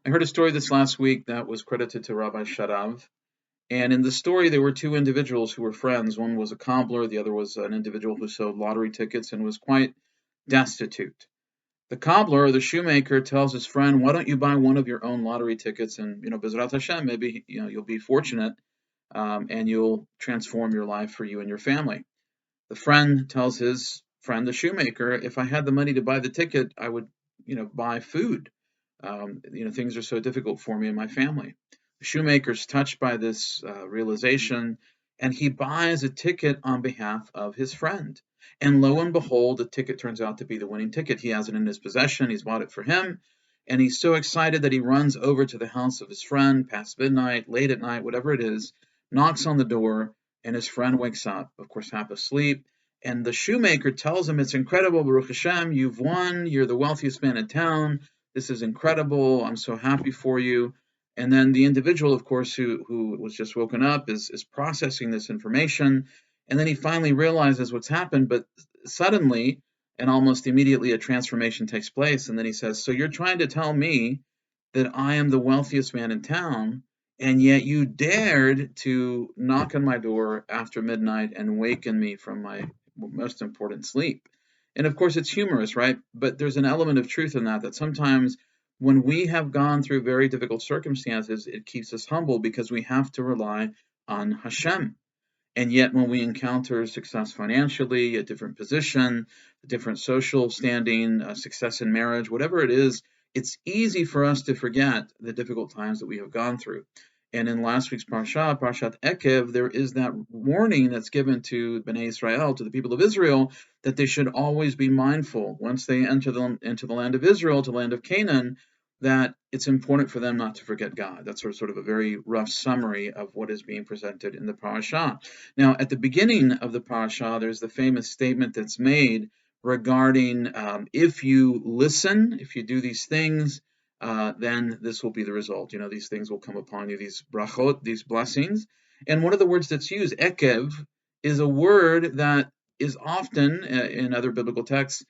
I heard a story this last week that was credited to Rabbi Sharav. And in the story, there were two individuals who were friends. One was a cobbler, the other was an individual who sold lottery tickets and was quite destitute. The cobbler or the shoemaker tells his friend, "Why don't you buy one of your own lottery tickets? And Bezrat Hashem, maybe you'll be fortunate, and you'll transform your life for you and your family." The friend tells his friend, the shoemaker, "If I had the money to buy the ticket, I would, buy food. Things are so difficult for me and my family." The shoemaker's touched by this realization, and he buys a ticket on behalf of his friend. And lo and behold, the ticket turns out to be the winning ticket. He has it in his possession. He's bought it for him. And he's so excited that he runs over to the house of his friend past midnight, late at night, whatever it is, knocks on the door, and his friend wakes up, of course, half asleep. And the shoemaker tells him, "It's incredible, Baruch Hashem, you've won. You're the wealthiest man in town. This is incredible. I'm so happy for you." And then the individual, of course, who was just woken up is processing this information. And then he finally realizes what's happened, but suddenly and almost immediately a transformation takes place. And then he says, "So you're trying to tell me that I am the wealthiest man in town, and yet you dared to knock on my door after midnight and waken me from my most important sleep." And of course, it's humorous, right? But there's an element of truth in that sometimes when we have gone through very difficult circumstances, it keeps us humble because we have to rely on Hashem. And yet, when we encounter success financially, a different position, a different social standing, success in marriage, whatever it is, it's easy for us to forget the difficult times that we have gone through. And in last week's Parashat Eikev, there is that warning that's given to Bnei Israel, to the people of Israel, that they should always be mindful once they enter into the land of Israel, to the land of Canaan, that it's important for them not to forget God. That's sort of a very rough summary of what is being presented in the parasha. Now, at the beginning of the parasha, there's the famous statement that's made regarding if you listen, if you do these things, then this will be the result. These things will come upon you, these brachot, these blessings. And one of the words that's used, ekev, is a word that is often in other biblical texts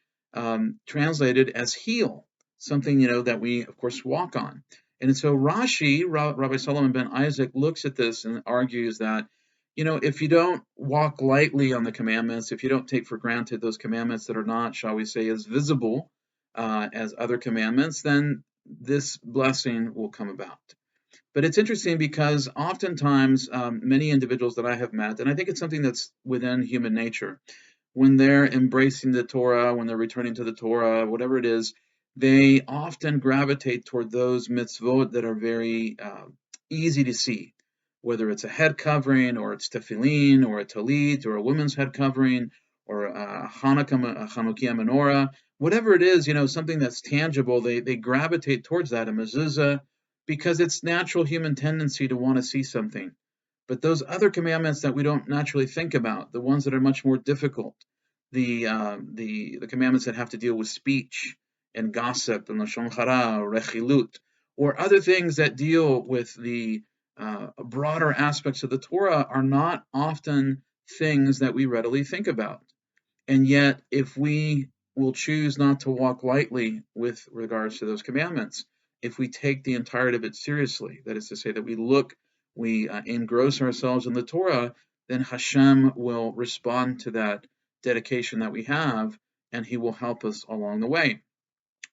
translated as heel, something that we of course walk on. And so Rashi, Rabbi Solomon ben Isaac, looks at this and argues that if you don't walk lightly on the commandments, if you don't take for granted those commandments that are not, shall we say, as visible as other commandments, then this blessing will come about. But it's interesting because oftentimes many individuals that I have met, and I think it's something that's within human nature, when they're embracing the Torah, when they're returning to the Torah, whatever it is, they often gravitate toward those mitzvot that are very easy to see, whether it's a head covering, or it's tefillin, or a talit, or a woman's head covering, or a Hanukkah menorah, whatever it is, something that's tangible, they gravitate towards that, a mezuzah, because it's natural human tendency to want to see something. But those other commandments that we don't naturally think about, the ones that are much more difficult, the commandments that have to deal with speech and gossip and lashon hara or rechilut, or other things that deal with the broader aspects of the Torah, are not often things that we readily think about. And yet, if we will choose not to walk lightly with regards to those commandments, if we take the entirety of it seriously, that is to say that we engross ourselves in the Torah, then Hashem will respond to that dedication that we have, and He will help us along the way.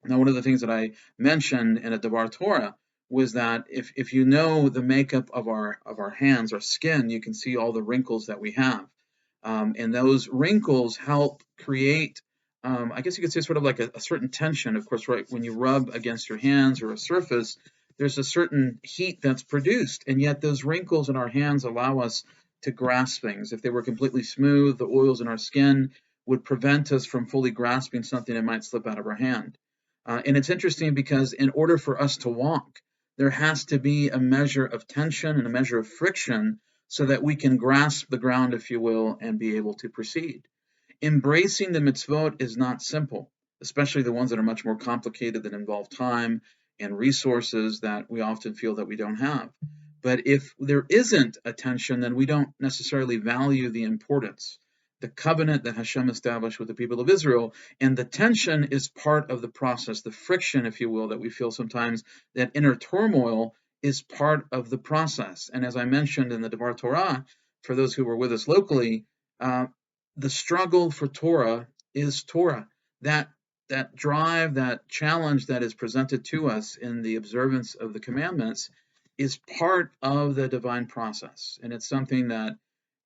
Now, one of the things that I mentioned in a Devar Torah was that if you know the makeup of our hands, our skin, you can see all the wrinkles that we have, and those wrinkles help create, I guess you could say, sort of like a certain tension. Of course, right when you rub against your hands or a surface, there's a certain heat that's produced, and yet those wrinkles in our hands allow us to grasp things. If they were completely smooth, the oils in our skin would prevent us from fully grasping something that might slip out of our hand. And it's interesting because in order for us to walk, there has to be a measure of tension and a measure of friction so that we can grasp the ground, if you will, and be able to proceed. Embracing the mitzvot is not simple, especially the ones that are much more complicated, that involve time and resources that we often feel that we don't have. But if there isn't a tension, then we don't necessarily value the importance. the covenant that Hashem established with the people of Israel. And the tension is part of the process, the friction, if you will, that we feel sometimes, that inner turmoil is part of the process. And as I mentioned in the Devar Torah, for those who were with us locally, the struggle for Torah is Torah. That drive, that challenge that is presented to us in the observance of the commandments is part of the divine process. And it's something that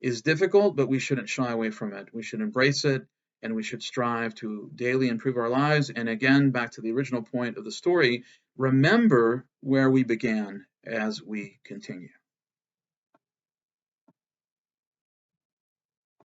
is difficult, but we shouldn't shy away from it. We should embrace it, and we should strive to daily improve our lives. And again, back to the original point of the story, remember where we began as we continue.